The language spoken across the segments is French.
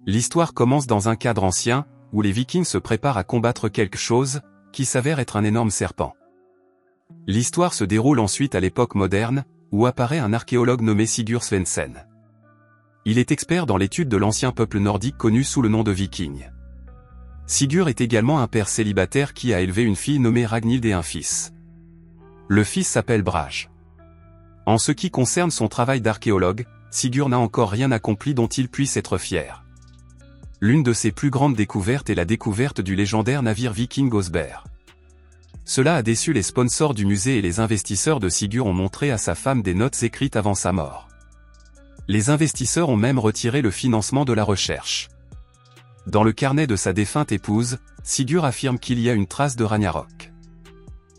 L'histoire commence dans un cadre ancien, où les Vikings se préparent à combattre quelque chose, qui s'avère être un énorme serpent. L'histoire se déroule ensuite à l'époque moderne, où apparaît un archéologue nommé Sigurd Svendsen. Il est expert dans l'étude de l'ancien peuple nordique connu sous le nom de Viking. Sigurd est également un père célibataire qui a élevé une fille nommée Ragnhild et un fils. Le fils s'appelle Brage. En ce qui concerne son travail d'archéologue, Sigurd n'a encore rien accompli dont il puisse être fier. L'une de ses plus grandes découvertes est la découverte du légendaire navire viking Osberg. Cela a déçu les sponsors du musée et les investisseurs de Sigurd ont montré à sa femme des notes écrites avant sa mort. Les investisseurs ont même retiré le financement de la recherche. Dans le carnet de sa défunte épouse, Sigurd affirme qu'il y a une trace de Ragnarok.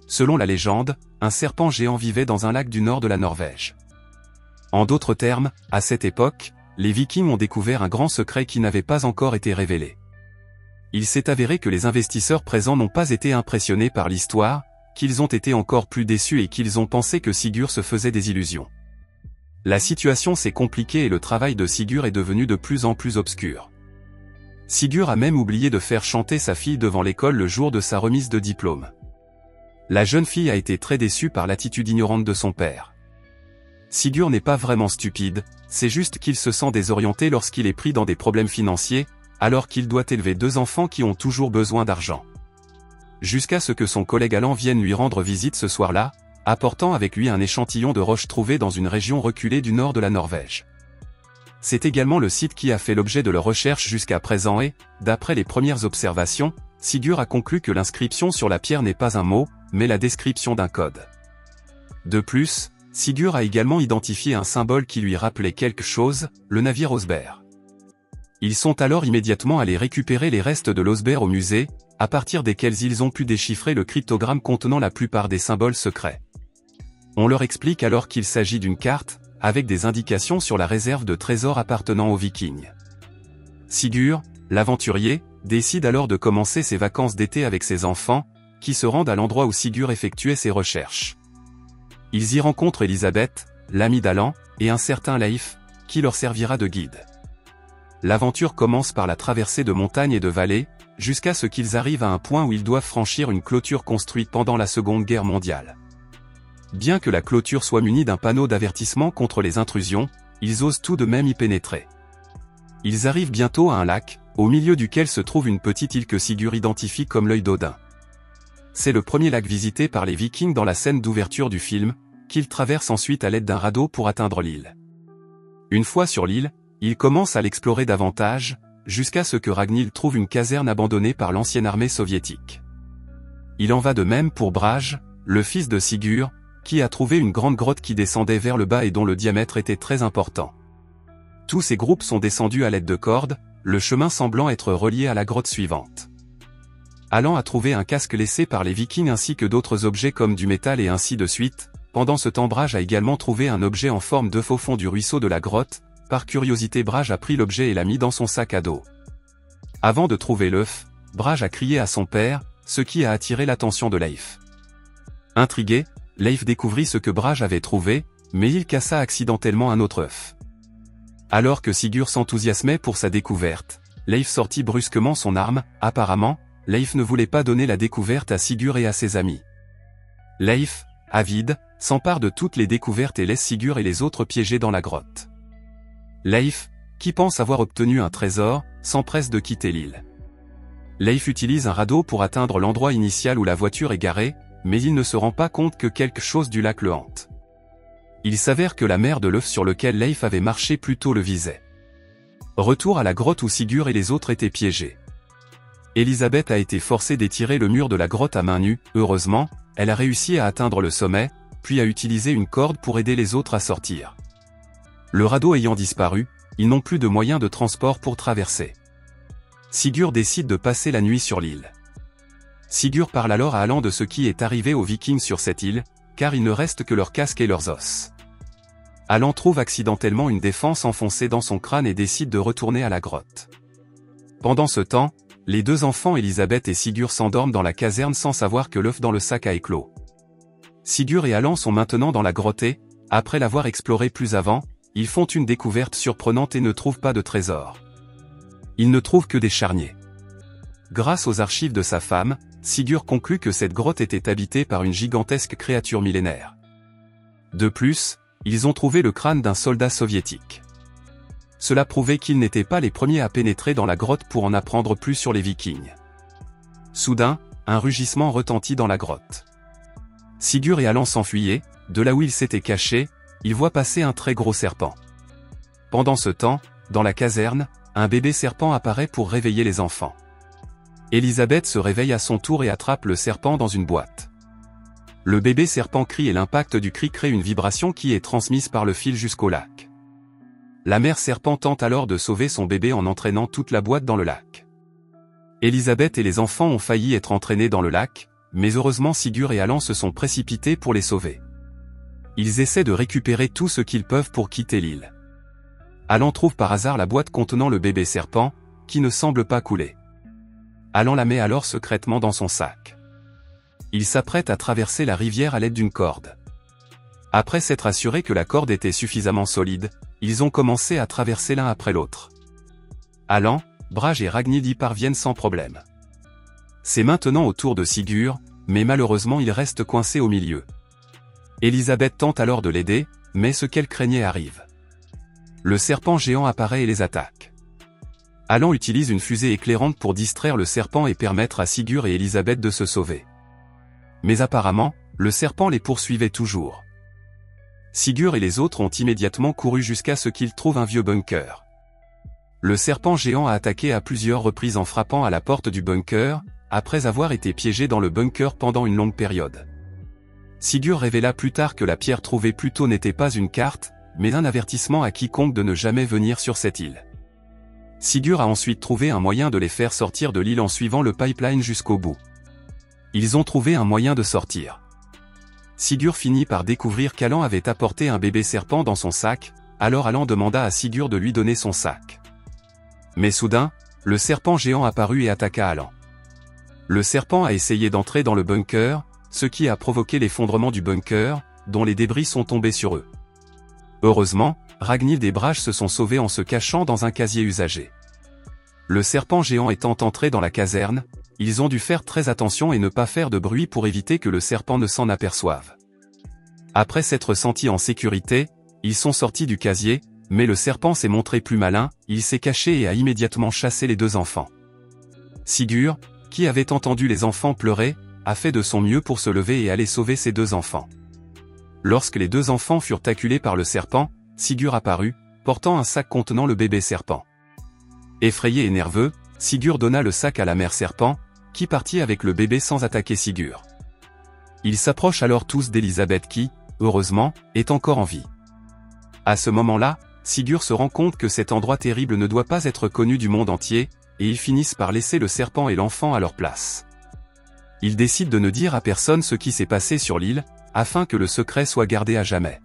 Selon la légende, un serpent géant vivait dans un lac du nord de la Norvège. En d'autres termes, à cette époque, les Vikings ont découvert un grand secret qui n'avait pas encore été révélé. Il s'est avéré que les investisseurs présents n'ont pas été impressionnés par l'histoire, qu'ils ont été encore plus déçus et qu'ils ont pensé que Sigurd se faisait des illusions. La situation s'est compliquée et le travail de Sigurd est devenu de plus en plus obscur. Sigurd a même oublié de faire chanter sa fille devant l'école le jour de sa remise de diplôme. La jeune fille a été très déçue par l'attitude ignorante de son père. Sigurd n'est pas vraiment stupide, c'est juste qu'il se sent désorienté lorsqu'il est pris dans des problèmes financiers, alors qu'il doit élever 2 enfants qui ont toujours besoin d'argent. Jusqu'à ce que son collègue Allan vienne lui rendre visite ce soir-là, apportant avec lui un échantillon de roches trouvées dans une région reculée du nord de la Norvège. C'est également le site qui a fait l'objet de leurs recherches jusqu'à présent et, d'après les premières observations, Sigurd a conclu que l'inscription sur la pierre n'est pas un mot, mais la description d'un code. De plus, Sigurd a également identifié un symbole qui lui rappelait quelque chose, le navire Osberg. Ils sont alors immédiatement allés récupérer les restes de l'Osberg au musée, à partir desquels ils ont pu déchiffrer le cryptogramme contenant la plupart des symboles secrets. On leur explique alors qu'il s'agit d'une carte, avec des indications sur la réserve de trésors appartenant aux Vikings. Sigurd, l'aventurier, décide alors de commencer ses vacances d'été avec ses enfants, qui se rendent à l'endroit où Sigurd effectuait ses recherches. Ils y rencontrent Elisabeth, l'amie d'Allan, et un certain Leif, qui leur servira de guide. L'aventure commence par la traversée de montagnes et de vallées, jusqu'à ce qu'ils arrivent à un point où ils doivent franchir une clôture construite pendant la Seconde Guerre mondiale. Bien que la clôture soit munie d'un panneau d'avertissement contre les intrusions, ils osent tout de même y pénétrer. Ils arrivent bientôt à un lac, au milieu duquel se trouve une petite île que Sigurd identifie comme l'œil d'Odin. C'est le premier lac visité par les Vikings dans la scène d'ouverture du film, qu'ils traversent ensuite à l'aide d'un radeau pour atteindre l'île. Une fois sur l'île, ils commencent à l'explorer davantage, jusqu'à ce que Ragnhild trouve une caserne abandonnée par l'ancienne armée soviétique. Il en va de même pour Brage, le fils de Sigurd, qui a trouvé une grande grotte qui descendait vers le bas et dont le diamètre était très important. Tous ces groupes sont descendus à l'aide de cordes, le chemin semblant être relié à la grotte suivante. Allan a trouvé un casque laissé par les Vikings ainsi que d'autres objets comme du métal et ainsi de suite. Pendant ce temps Brage a également trouvé un objet en forme d'œuf au fond du ruisseau de la grotte. Par curiosité Brage a pris l'objet et l'a mis dans son sac à dos. Avant de trouver l'œuf, Brage a crié à son père, ce qui a attiré l'attention de Leif. Intrigué, Leif découvrit ce que Brage avait trouvé, mais il cassa accidentellement un autre œuf. Alors que Sigurd s'enthousiasmait pour sa découverte, Leif sortit brusquement son arme. Apparemment, Leif ne voulait pas donner la découverte à Sigurd et à ses amis. Leif, avide, s'empare de toutes les découvertes et laisse Sigurd et les autres piégés dans la grotte. Leif, qui pense avoir obtenu un trésor, s'empresse de quitter l'île. Leif utilise un radeau pour atteindre l'endroit initial où la voiture est garée, mais il ne se rend pas compte que quelque chose du lac le hante. Il s'avère que la mer de l'œuf sur lequel Leif avait marché plus tôt le visait. Retour à la grotte où Sigurd et les autres étaient piégés. Elisabeth a été forcée d'étirer le mur de la grotte à main nue. Heureusement, elle a réussi à atteindre le sommet, puis a utilisé une corde pour aider les autres à sortir. Le radeau ayant disparu, ils n'ont plus de moyens de transport pour traverser. Sigurd décide de passer la nuit sur l'île. Sigurd parle alors à Allan de ce qui est arrivé aux Vikings sur cette île, car il ne reste que leurs casques et leurs os. Allan trouve accidentellement une défense enfoncée dans son crâne et décide de retourner à la grotte. Pendant ce temps, les 2 enfants Elisabeth et Sigurd s'endorment dans la caserne sans savoir que l'œuf dans le sac a éclos. Sigurd et Allan sont maintenant dans la grotte et, après l'avoir explorée plus avant, ils font une découverte surprenante et ne trouvent pas de trésor. Il ne trouve que des charniers. Grâce aux archives de sa femme, Sigurd conclut que cette grotte était habitée par une gigantesque créature millénaire. De plus, ils ont trouvé le crâne d'un soldat soviétique. Cela prouvait qu'ils n'étaient pas les premiers à pénétrer dans la grotte pour en apprendre plus sur les Vikings. Soudain, un rugissement retentit dans la grotte. Sigurd et Allan s'enfuyaient, de là où ils s'étaient cachés, ils voient passer un très gros serpent. Pendant ce temps, dans la caserne, un bébé serpent apparaît pour réveiller les enfants. Elisabeth se réveille à son tour et attrape le serpent dans une boîte. Le bébé serpent crie et l'impact du cri crée une vibration qui est transmise par le fil jusqu'au lac. La mère serpent tente alors de sauver son bébé en entraînant toute la boîte dans le lac. Elisabeth et les enfants ont failli être entraînés dans le lac, mais heureusement Sigurd et Allan se sont précipités pour les sauver. Ils essaient de récupérer tout ce qu'ils peuvent pour quitter l'île. Allan trouve par hasard la boîte contenant le bébé serpent, qui ne semble pas couler. Allan la met alors secrètement dans son sac. Il s'apprête à traverser la rivière à l'aide d'une corde. Après s'être assuré que la corde était suffisamment solide, ils ont commencé à traverser l'un après l'autre. Allan, Brage et Ragnhild y parviennent sans problème. C'est maintenant au tour de Sigurd, mais malheureusement il reste coincé au milieu. Elisabeth tente alors de l'aider, mais ce qu'elle craignait arrive. Le serpent géant apparaît et les attaque. Allan utilise une fusée éclairante pour distraire le serpent et permettre à Sigurd et Elisabeth de se sauver. Mais apparemment, le serpent les poursuivait toujours. Sigurd et les autres ont immédiatement couru jusqu'à ce qu'ils trouvent un vieux bunker. Le serpent géant a attaqué à plusieurs reprises en frappant à la porte du bunker, après avoir été piégé dans le bunker pendant une longue période. Sigurd révéla plus tard que la pierre trouvée plus tôt n'était pas une carte, mais un avertissement à quiconque de ne jamais venir sur cette île. Sigurd a ensuite trouvé un moyen de les faire sortir de l'île en suivant le pipeline jusqu'au bout. Ils ont trouvé un moyen de sortir. Sigurd finit par découvrir qu'Allan avait apporté un bébé serpent dans son sac, alors Allan demanda à Sigurd de lui donner son sac. Mais soudain, le serpent géant apparut et attaqua Allan. Le serpent a essayé d'entrer dans le bunker, ce qui a provoqué l'effondrement du bunker, dont les débris sont tombés sur eux. Heureusement, Ragnhild et Brage se sont sauvés en se cachant dans un casier usagé. Le serpent géant étant entré dans la caserne, ils ont dû faire très attention et ne pas faire de bruit pour éviter que le serpent ne s'en aperçoive. Après s'être sentis en sécurité, ils sont sortis du casier, mais le serpent s'est montré plus malin, il s'est caché et a immédiatement chassé les deux enfants. Sigurd, qui avait entendu les enfants pleurer, a fait de son mieux pour se lever et aller sauver ses deux enfants. Lorsque les deux enfants furent acculés par le serpent, Sigurd apparut, portant un sac contenant le bébé serpent. Effrayé et nerveux, Sigurd donna le sac à la mère serpent, qui partit avec le bébé sans attaquer Sigurd. Ils s'approchent alors tous d'Elisabeth qui, heureusement, est encore en vie. À ce moment-là, Sigurd se rend compte que cet endroit terrible ne doit pas être connu du monde entier, et ils finissent par laisser le serpent et l'enfant à leur place. Ils décident de ne dire à personne ce qui s'est passé sur l'île, afin que le secret soit gardé à jamais.